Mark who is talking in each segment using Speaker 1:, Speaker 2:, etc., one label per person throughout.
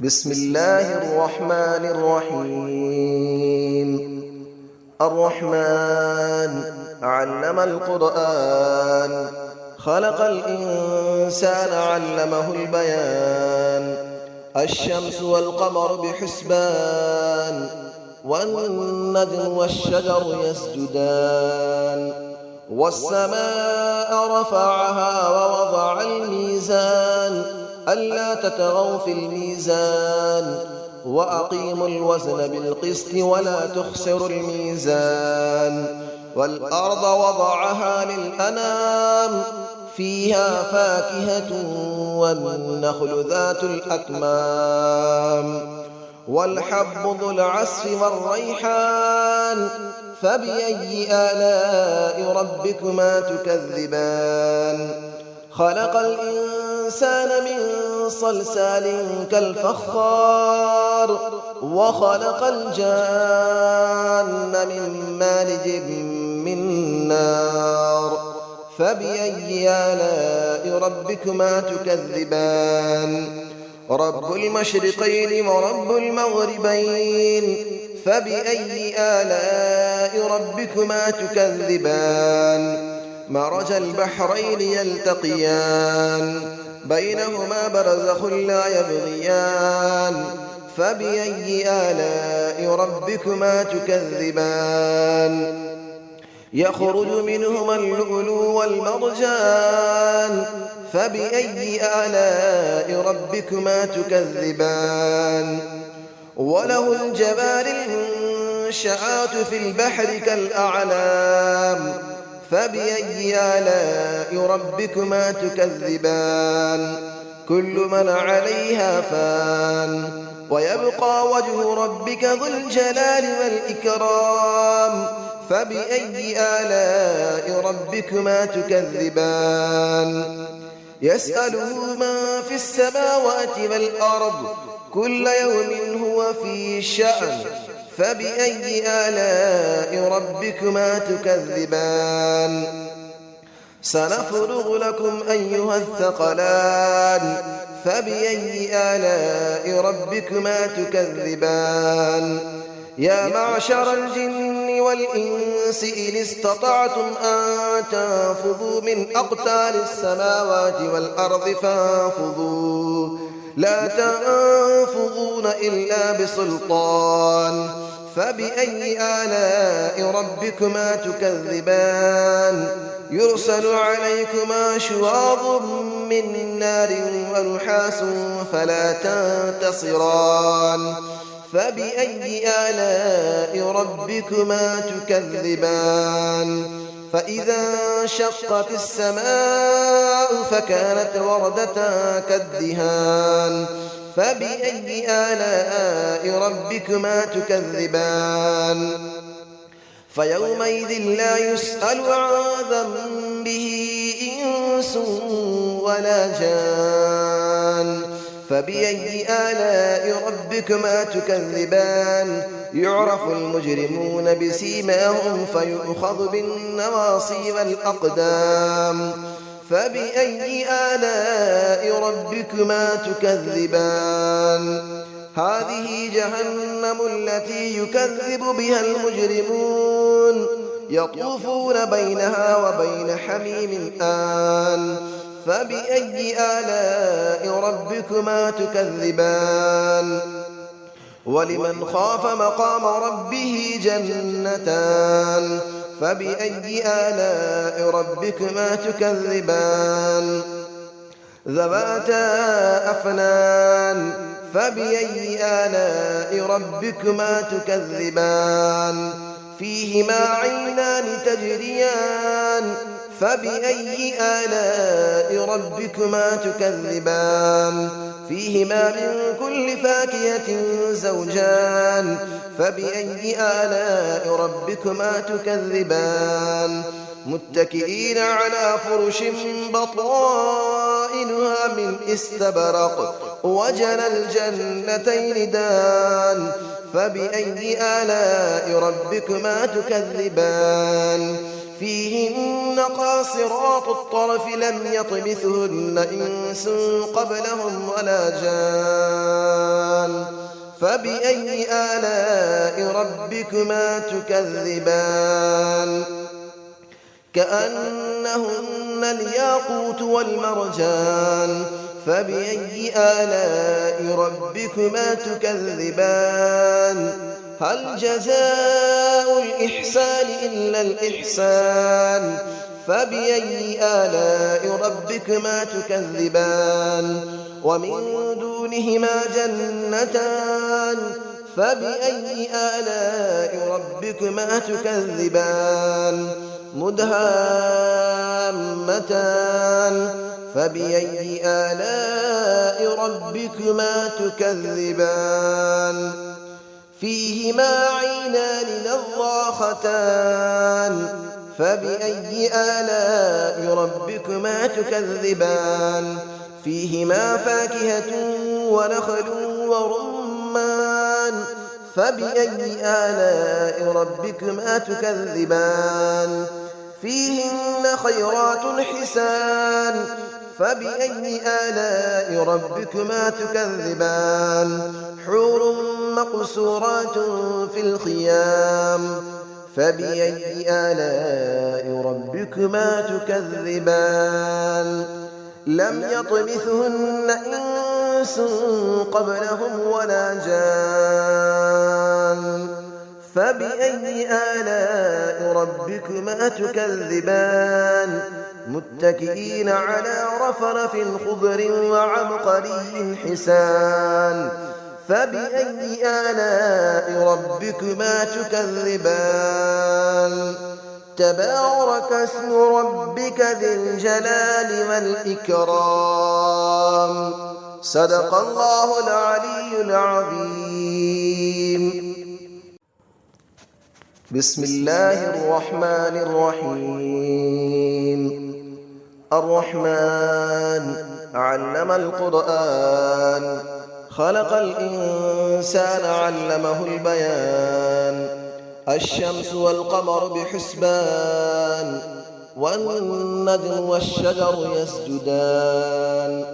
Speaker 1: بسم الله الرحمن الرحيم. الرحمن علم القرآن، خلق الإنسان علمه البيان. الشمس والقمر بحسبان، والنجم والشجر يسجدان. والسماء رفعها ووضع الميزان، ألا تطغوا في الميزان، وأقيموا الوزن بالقسط ولا تخسروا الميزان. والأرض وضعها للأنام، فيها فاكهة والنخل ذات الأكمام. والحب ذو العصف والريحان، فبأي آلاء ربكما تكذبان. خلق الإنسان من صلصال كالفخار، وخلق الجان من مارج من نار. فبأي آلاء ربكما تكذبان. رب المشرقين ورب المغربين، فبأي آلاء ربكما تكذبان. مرج البحرين يلتقيان، بينهما برزخ لا يبغيان. فبأي آلاء ربكما تكذبان. يخرج منهما اللؤلؤ والمرجان، فبأي آلاء ربكما تكذبان. وله الجوار المنشآت في البحر كالأعلام، فبأي آلاء ربكما تكذبان. كل من عليها فان، ويبقى وجه ربك ذو الجلال والإكرام. فبأي آلاء ربكما تكذبان. يسأله من في السماوات والأرض، كل يوم هو في شأن. فبأي آلاء ربكما تكذبان. سنفرغ لكم أيها الثقلان، فبأي آلاء ربكما تكذبان. يا معشر الجن والإنس إن استطعتم أن تنفذوا من أقطار السماوات والأرض فانفذوا، لا تنفذون إلا بسلطان. فبأي آلاء ربكما تكذبان. يرسل عليكما شواظ من نار ونحاس فلا تنتصران. فبأي آلاء ربكما تكذبان. فإذا انشقت السماء فكانت وردة كالدهان. فبأي آلاء ربكما تكذبان. فيومئذ لا يسأل عن ذنبه إنس ولا جان. فبأي آلاء ربكما تكذبان. يعرف المجرمون بسيماهم فيؤخذ بالنواصي والأقدام. فبأي آلاء ربكما تكذبان. هذه جهنم التي يكذب بها المجرمون، يطوفون بينها وبين حميم آن. فبأي آلاء ربكما تكذبان. ولمن خاف مقام ربه جنتان. فبأي آلاء ربكما تكذبان. ذواتا أفنان. فبأي آلاء ربكما تكذبان. فيهما عينان تجريان. فبأي آلاء ربكما تكذبان. فيهما من كل فاكهة زوجان. فبأي آلاء ربكما تكذبان. متكئين على فرش بطائنها من استبرق، وجنى الجنتين دان. فبأي آلاء ربكما تكذبان. فيهن قاصرات الطرف لم يطمثهن إنس قبلهم ولا جان. فبأي آلاء ربكما تكذبان كأنهن الياقوت والمرجان فبأي آلاء ربكما تكذبان هل جزاء الإحسان إلا الإحسان فبأي آلاء ربكما تكذبان ومن دونهما جنتان فبأي آلاء ربكما تكذبان مدهامتان فبأي آلاء ربكما تكذبان فيهما عينان نضاختان فبأي آلاء ربكما تكذبان فيهما فاكهة ونخل ورمان فبأي آلاء ربكما تكذبان فيهن خيرات حسان فبأي آلاء ربكما تكذبان حور مقصورات في الخيام فبأي آلاء ربكما تكذبان لم يطمثهن إنس قبلهم ولا جان فبأي آلاء ربكما تكذبان متكئين على رفرف خضر وعبقري حسان فبأي آلاء ربكما تكذبان تبارك اسم ربك ذي الجلال والإكرام صدق الله العلي العظيم بسم الله الرحمن الرحيم الرحمن علم القرآن خلق الإنسان علمه البيان الشمس والقمر بحسبان والنجم والشجر يسجدان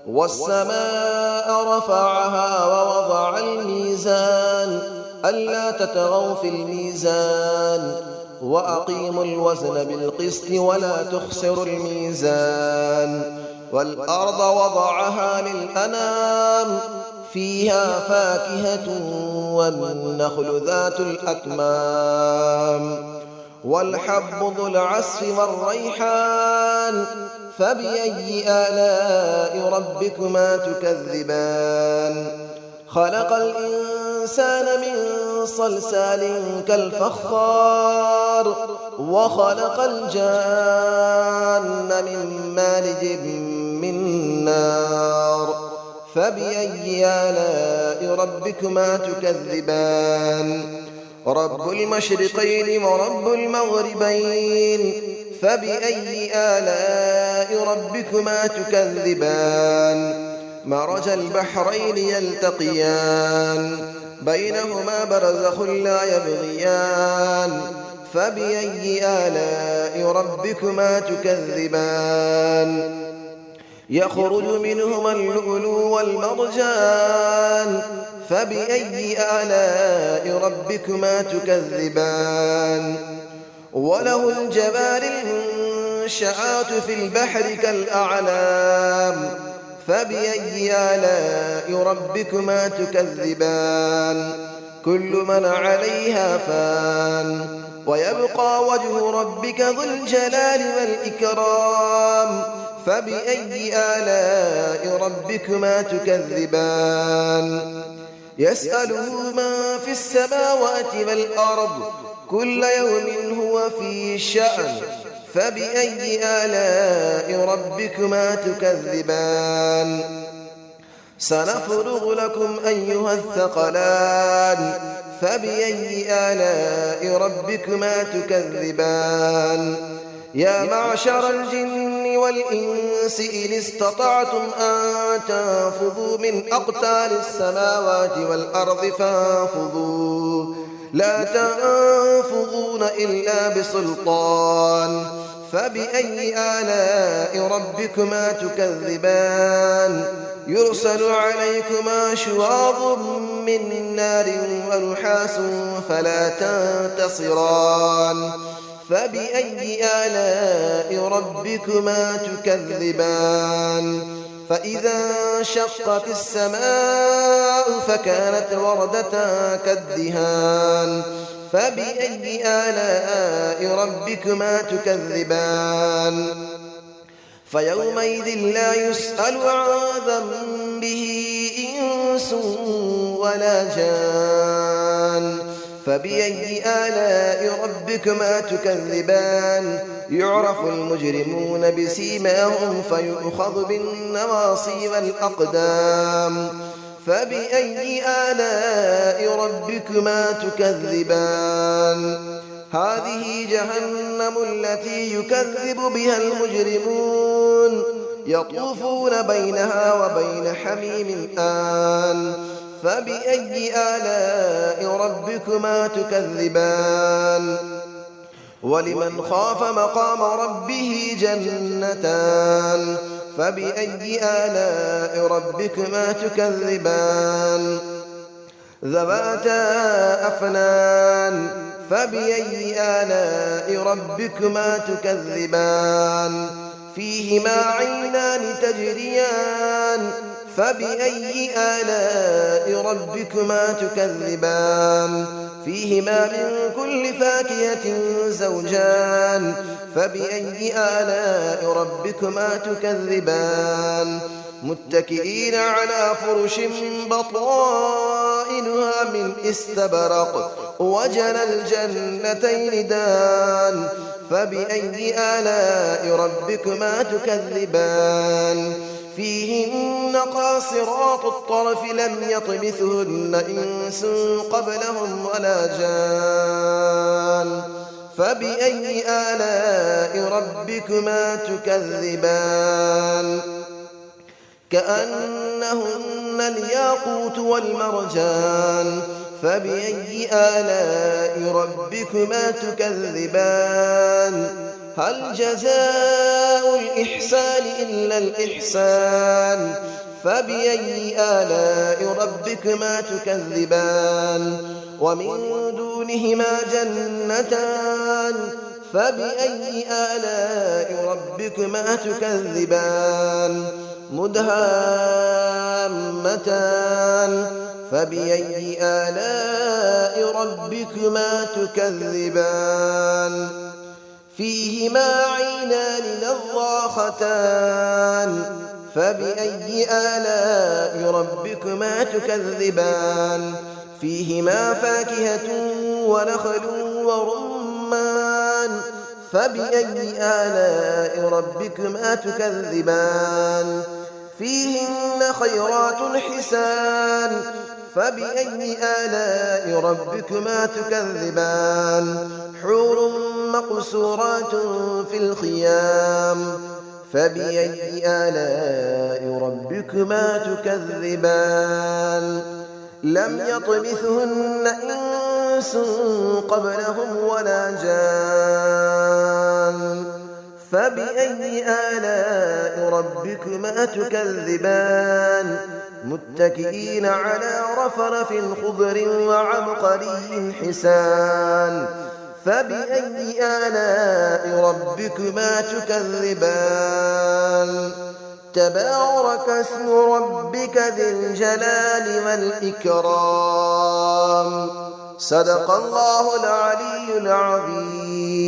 Speaker 1: والسماء رفعها ووضع الميزان ألا تطغوا في الميزان وأقيموا الوزن بالقسط ولا تخسروا الميزان والأرض وضعها للأنام فيها فاكهة والنخل ذات الأكمام والحب ذو العصف والريحان فبأي آلاء ربكما تكذبان خلق الإنسان من صلصال كالفخار وخلق الجان من مارج من نار فبأي آلاء ربكما تكذبان رب المشرقين ورب المغربين فبأي آلاء ربكما تكذبان مرج البحرين يلتقيان بينهما برزخ لا يبغيان فبأي آلاء ربكما تكذبان يخرج منهما اللؤلؤ والمرجان فبأي آلاء ربكما تكذبان وله الجبال المنشآت في البحر كالأعلام فبأي آلاء ربكما تكذبان كل من عليها فان ويبقى وجه ربك ذو الجلال والإكرام فبأي آلاء ربكما تكذبان يسأله من في السماوات والأرض كل يوم هو في شأن فبأي آلاء ربكما تكذبان سنفرغ لكم أيها الثقلان فبأي آلاء ربكما تكذبان يا معشر الجن والإنس إن استطعتم أن تنفذوا من أقطار السماوات والأرض فانفذوا لا تنفذون إلا بسلطان فبأي آلاء ربكما تكذبان يرسل عليكما شواظ من نار ونحاس فلا تنتصران فبأي آلاء ربكما تكذبان فإذا انشقت السماء فكانت وردة كالدهان فبأي آلاء ربكما تكذبان فيومئذ لا يسأل عن ذنبه إنس ولا جان فبأي آلاء ربكما تكذبان يعرف المجرمون بسيماهم فيؤخذ بالنواصي والأقدام فبأي آلاء ربكما تكذبان هذه جهنم التي يكذب بها المجرمون يطوفون بينها وبين حميم آن فبأي آلاء ربكما تكذبان ولمن خاف مقام ربه جنتان فبأي آلاء ربكما تكذبان ذواتا أفنان فبأي آلاء ربكما تكذبان فيهما عينان تجريان فبأي آلاء ربكما تكذبان فيهما من كل فاكهة زوجان فبأي آلاء ربكما تكذبان متكئين على فرش بطائنها من استبرق وجنى الجنتين دان فبأي آلاء ربكما تكذبان فيهن قاصرات الطرف لم يطمثهن إنس قبلهم ولا جان فبأي آلاء ربكما تكذبان كأنهن الياقوت والمرجان فبأي آلاء ربكما تكذبان هل جزاء الإحسان إلا الإحسان فبأي آلاء ربكما تكذبان ومن دونهما جنتان فبأي آلاء ربكما تكذبان مدهامتان فبأي آلاء ربكما تكذبان فيهما عينان نضاختان فبأي آلاء ربكما تكذبان فيهما فاكهة ونخل ورمان فبأي آلاء ربكما تكذبان فيهن خيرات حسان فبأي آلاء ربكما تكذبان حور مقصورات في الخيام فبأي آلاء ربكما تكذبان لم يطمثهن إنس قبلهم ولا جان فبأي آلاء ربكما تكذبان متكئين على رفرف خضر وعبقري حسان فبأي آلاء ربكما تكذبان تبارك اسم ربك ذي الجلال والإكرام صدق الله العلي العظيم.